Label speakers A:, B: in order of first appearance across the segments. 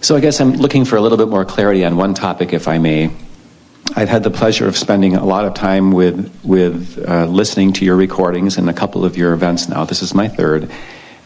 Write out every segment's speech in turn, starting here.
A: So I guess I'm looking for a little bit more clarity on one topic, if I may. I've had the pleasure of spending a lot of time with listening to your recordings and a couple of your events now. This is my third.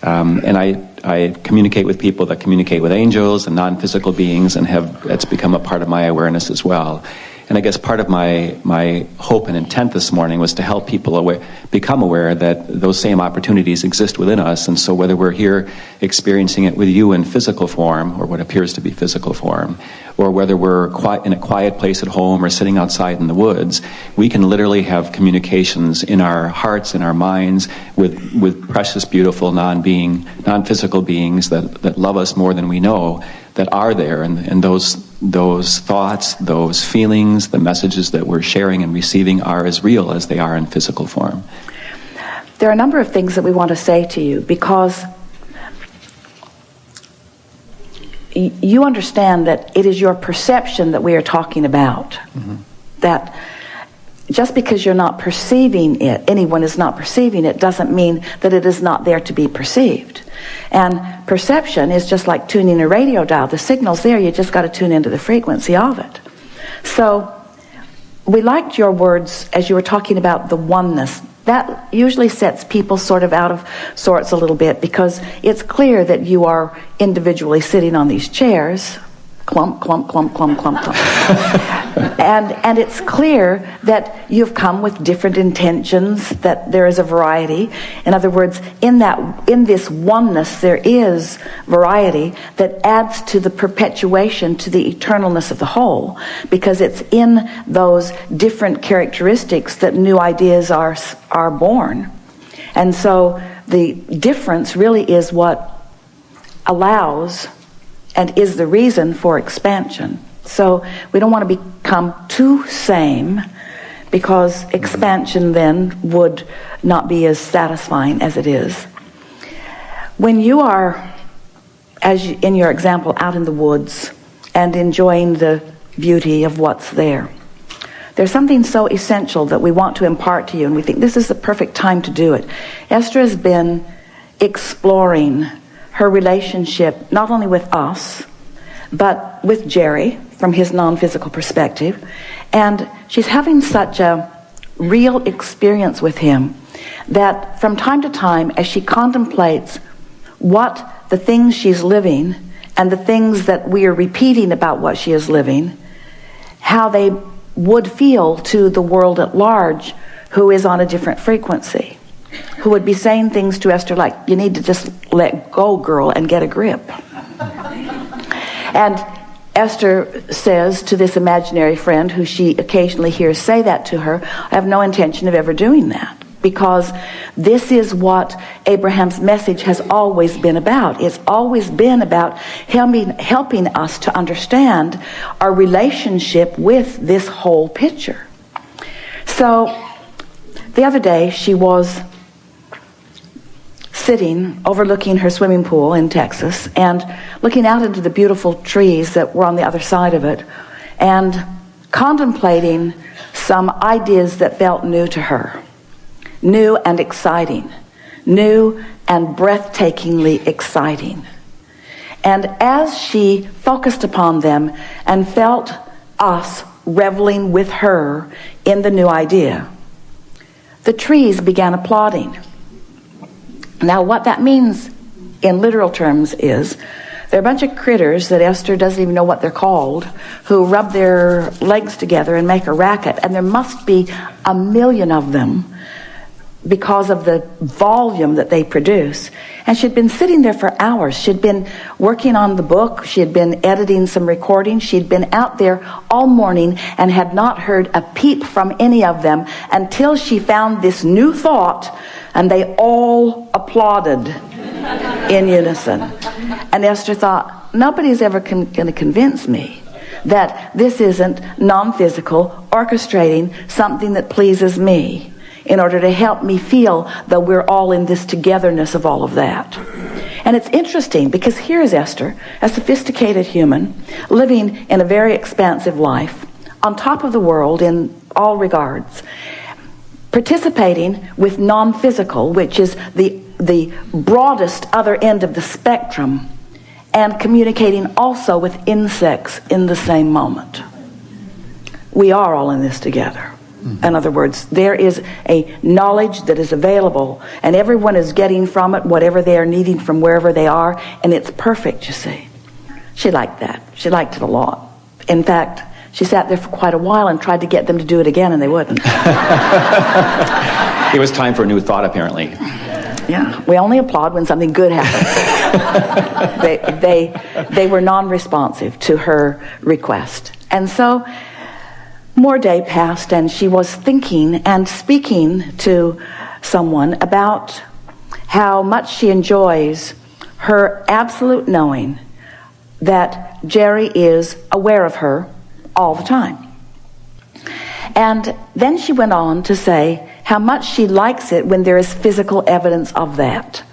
A: And I communicate with people that communicate with angels and non-physical beings, and it's become a part of my awareness as well. And I guess part of my hope and intent this morning was to help people become aware that those same opportunities exist within us. And so whether we're here experiencing it with you in physical form, or what appears to be physical form, or whether we're in a quiet place at home or sitting outside in the woods, we can literally have communications in our hearts, in our minds, with precious, beautiful, non-physical beings that love us more than we know, that are there, and those thoughts, those feelings, the messages that we're sharing and receiving are as real as they are in physical form.
B: There are a number of things that we want to say to you, because you understand that it is your perception that we are talking about. Mm-hmm. That just because you're not perceiving it, anyone is not perceiving it, doesn't mean that it is not there to be perceived. And perception is just like tuning a radio dial. The signal's there, you just got to tune into the frequency of it. So we liked your words as you were talking about the oneness. That usually sets people sort of out of sorts a little bit, because it's clear that you are individually sitting on these chairs, clump, clump, clump, clump, clump, clump. And it's clear that you've come with different intentions, that there is a variety. In other words, in this oneness, there is variety that adds to the perpetuation, to the eternalness of the whole, because it's in those different characteristics that new ideas are born. And so the difference really is what allows and is the reason for expansion. So we don't want to become too same, because expansion then would not be as satisfying as it is. When you are, in your example, out in the woods and enjoying the beauty of what's there, there's something so essential that we want to impart to you, and we think this is the perfect time to do it. Esther has been exploring her relationship not only with us, but with Jerry from his non-physical perspective. And she's having such a real experience with him that from time to time, as she contemplates what the things she's living and the things that we are repeating about what she is living, how they would feel to the world at large who is on a different frequency, who would be saying things to Esther like, you need to just let go, girl, and get a grip. And Esther says to this imaginary friend, who she occasionally hears say that to her, I have no intention of ever doing that, because this is what Abraham's message has always been about. It's always been about helping us to understand our relationship with this whole picture. So the other day she was sitting overlooking her swimming pool in Texas and looking out into the beautiful trees that were on the other side of it, and contemplating some ideas that felt new to her, new and exciting, new and breathtakingly exciting. And as she focused upon them and felt us reveling with her in the new idea, the trees began applauding. Now, what that means in literal terms is there are a bunch of critters that Esther doesn't even know what they're called, who rub their legs together and make a racket, and there must be 1 million of them because of the volume that they produce. And she'd been sitting there for hours. She'd been working on the book. She had been editing some recordings. She'd been out there all morning and had not heard a peep from any of them until she found this new thought, and they all applauded in unison. And Esther thought, nobody's ever going to convince me that this isn't non-physical, orchestrating something that pleases me in order to help me feel that we're all in this togetherness of all of that. And it's interesting because here is Esther, a sophisticated human, living in a very expansive life, on top of the world in all regards, participating with non-physical, which is the broadest other end of the spectrum, and communicating also with insects in the same moment. We are all in this together. In other words, there is a knowledge that is available, and everyone is getting from it whatever they are needing from wherever they are, and it's perfect, you see. She liked that. She liked it a lot. In fact, she sat there for quite a while and tried to get them to do it again, and they wouldn't.
A: It was time for a new thought, apparently.
B: Yeah, we only applaud when something good happens. They were non-responsive to her request. And so more day passed, and she was thinking and speaking to someone about how much she enjoys her absolute knowing that Jerry is aware of her all the time. And then she went on to say how much she likes it when there is physical evidence of that.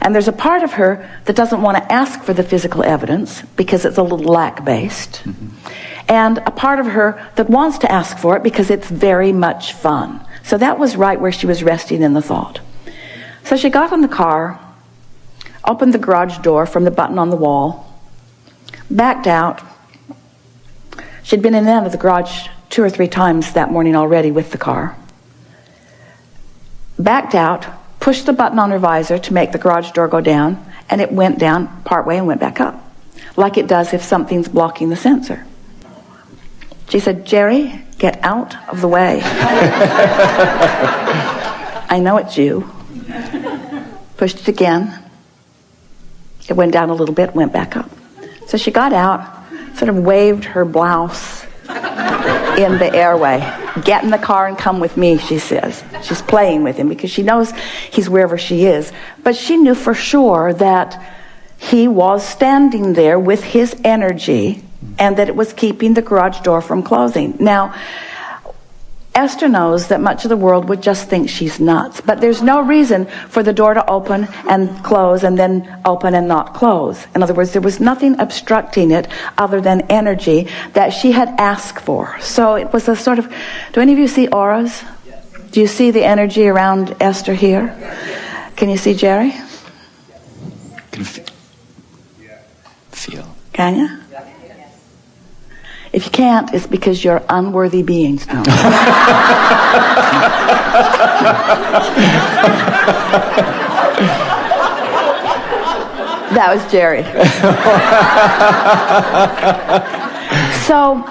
B: And there's a part of her that doesn't want to ask for the physical evidence because it's a little lack-based. And a part of her that wants to ask for it because it's very much fun. So that was right where she was resting in the thought. So she got in the car, opened the garage door from the button on the wall, backed out. She'd been in and out of the garage 2 or 3 times that morning already with the car. Backed out, pushed the button on her visor to make the garage door go down, and it went down partway and went back up, like it does if something's blocking the sensor. She said, "Jerry, get out of the way." "I know it's you." Pushed it again. It went down a little bit, went back up. So she got out, sort of waved her blouse in the airway. "Get in the car and come with me," she says. She's playing with him because she knows he's wherever she is. But she knew for sure that he was standing there with his energy and that it was keeping the garage door from closing. Now, Esther knows that much of the world would just think she's nuts, but there's no reason for the door to open and close and then open and not close. In other words, there was nothing obstructing it other than energy that she had asked for. So it was a sort of, do any of you see auras? Yes. Do you see the energy around Esther here? Yes. Can you see Jerry?
A: Can feel.
B: Can you? If you can't, it's because you're unworthy beings. No. That was Jerry. So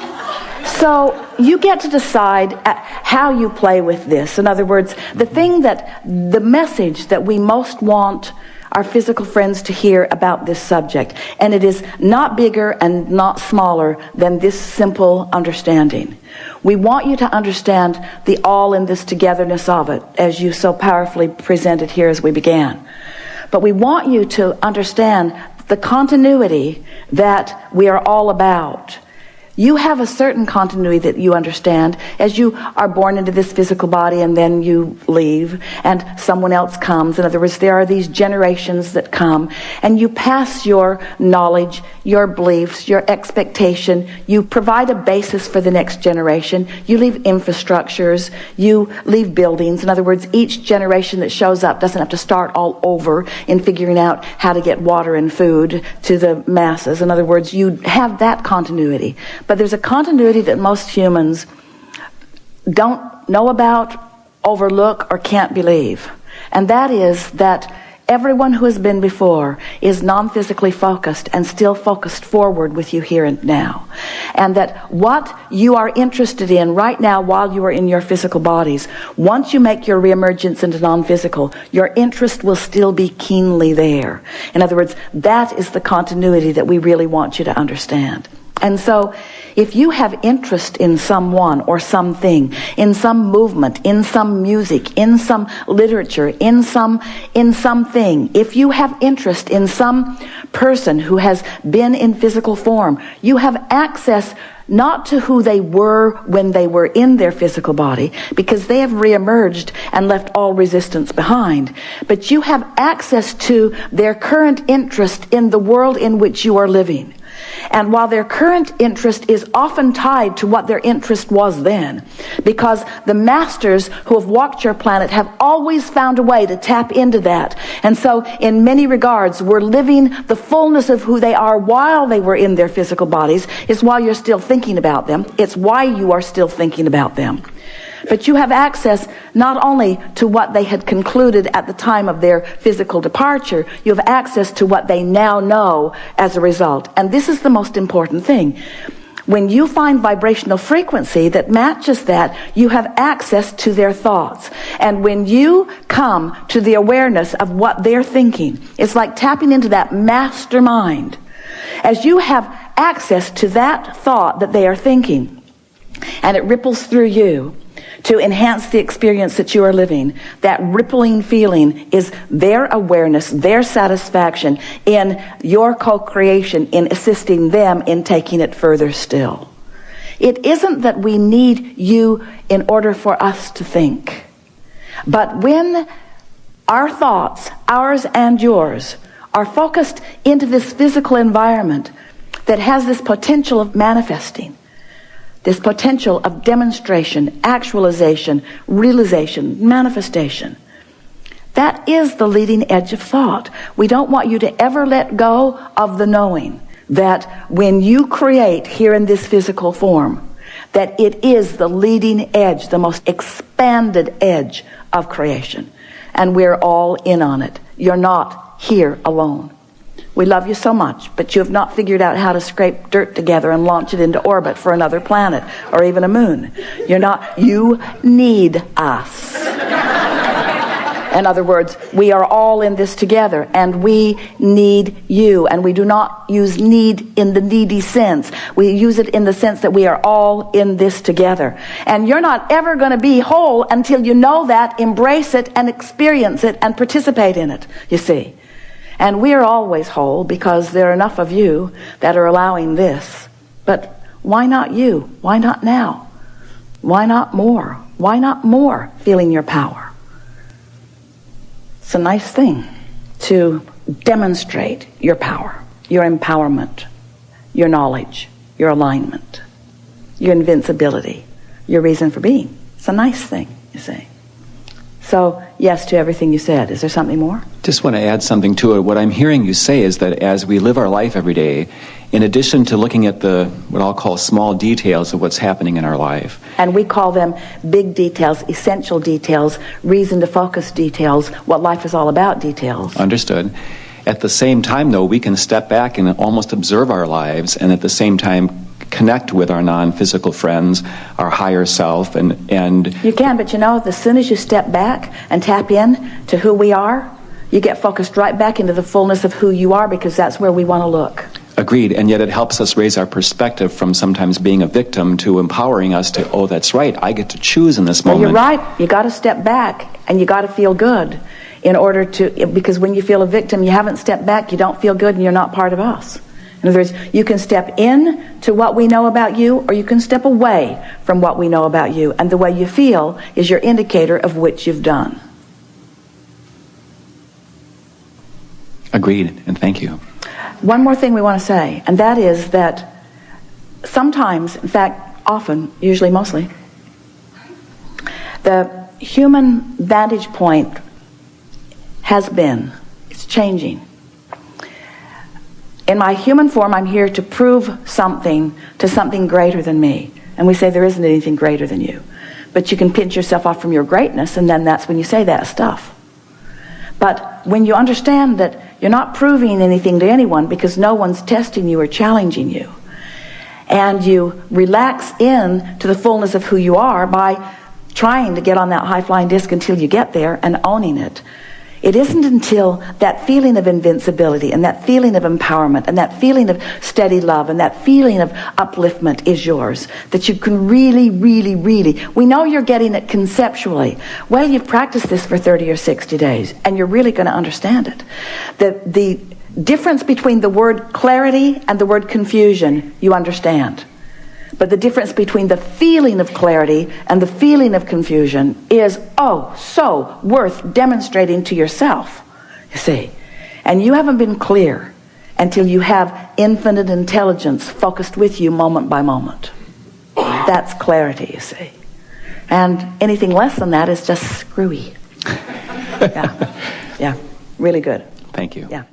B: you get to decide how you play with this. In other words, the message that we most want our physical friends to hear about this subject. And it is not bigger and not smaller than this simple understanding. We want you to understand the all in this togetherness of it, as you so powerfully presented here as we began. But we want you to understand the continuity that we are all about. You have a certain continuity that you understand as you are born into this physical body and then you leave and someone else comes. In other words, there are these generations that come and you pass your knowledge, your beliefs, your expectation. You provide a basis for the next generation. You leave infrastructures. You leave buildings. In other words, each generation that shows up doesn't have to start all over in figuring out how to get water and food to the masses. In other words, you have that continuity. But there's a continuity that most humans don't know about, overlook, or can't believe. And that is that everyone who has been before is non-physically focused and still focused forward with you here and now. And that what you are interested in right now while you are in your physical bodies, once you make your reemergence into non-physical, your interest will still be keenly there. In other words, that is the continuity that we really want you to understand. And so, if you have interest in someone or something, in some movement, in some music, in some literature, in something, if you have interest in some person who has been in physical form, you have access not to who they were when they were in their physical body, because they have reemerged and left all resistance behind. But you have access to their current interest in the world in which you are living. And while their current interest is often tied to what their interest was then, because the masters who have walked your planet have always found a way to tap into that. And so in many regards, we're living the fullness of who they are while they were in their physical bodies. It's while you're still thinking about them. It's why you are still thinking about them. But you have access not only to what they had concluded at the time of their physical departure, you have access to what they now know as a result. And this is the most important thing. When you find vibrational frequency that matches that, you have access to their thoughts. And when you come to the awareness of what they're thinking, it's like tapping into that mastermind. As you have access to that thought that they are thinking, and it ripples through you, to enhance the experience that you are living, that rippling feeling is their awareness, their satisfaction in your co-creation, in assisting them in taking it further still. It isn't that we need you in order for us to think. But when our thoughts, ours and yours, are focused into this physical environment that has this potential of manifesting, this potential of demonstration, actualization, realization, manifestation. That is the leading edge of thought. We don't want you to ever let go of the knowing that when you create here in this physical form, that it is the leading edge, the most expanded edge of creation. And we're all in on it. You're not here alone. We love you so much, but you have not figured out how to scrape dirt together and launch it into orbit for another planet or even a moon. You need us. In other words, we are all in this together, and we need you. And we do not use need in the needy sense. We use it in the sense that we are all in this together. And you're not ever going to be whole until you know that, embrace it, and experience it, and participate in it, you see. And we are always whole because there are enough of you that are allowing this. But why not you? Why not now? Why not more? Why not more feeling your power? It's a nice thing to demonstrate your power, your empowerment, your knowledge, your alignment, your invincibility, your reason for being. It's a nice thing, you see. So, yes to everything you said. Is there something more?
A: Just want to add something to it. What I'm hearing you say is that as we live our life every day, in addition to looking at the, what I'll call small details of what's happening in our life.
B: And we call them big details, essential details, reason to focus details, what life is all about details.
A: Understood. At the same time, though, we can step back and almost observe our lives, and at the same time connect with our non-physical friends, our higher self, and
B: you can, but as soon as you step back and tap in to who we are, you get focused right back into the fullness of who you are, because that's where we want to look.
A: Agreed, and yet it helps us raise our perspective from sometimes being a victim to empowering us to, oh, that's right, I get to choose in this moment.
B: Well, you're right. You got to step back, and you got to feel good in order to, because when you feel a victim, you haven't stepped back, you don't feel good, and you're not part of us. In other words, you can step in to what we know about you, or you can step away from what we know about you. And the way you feel is your indicator of which you've done.
A: Agreed, and thank you.
B: One more thing we want to say, and that is that sometimes, in fact, often, usually mostly, the human vantage point it's changing. In my human form, I'm here to prove something to something greater than me. And we say there isn't anything greater than you. But you can pinch yourself off from your greatness, and then that's when you say that stuff. But when you understand that you're not proving anything to anyone because no one's testing you or challenging you, and you relax in to the fullness of who you are by trying to get on that high-flying disc until you get there and owning it, it isn't until that feeling of invincibility and that feeling of empowerment and that feeling of steady love and that feeling of upliftment is yours that you can really, really, really, we know you're getting it conceptually. Well, you've practiced this for 30 or 60 days and you're really going to understand it. The difference between the word clarity and the word confusion, you understand. But the difference between the feeling of clarity and the feeling of confusion is, oh, so worth demonstrating to yourself, you see. And you haven't been clear. until you have infinite intelligence focused with you moment by moment. That's clarity, you see. And anything less than that is just screwy. Yeah, really good.
A: Thank you.
B: Yeah.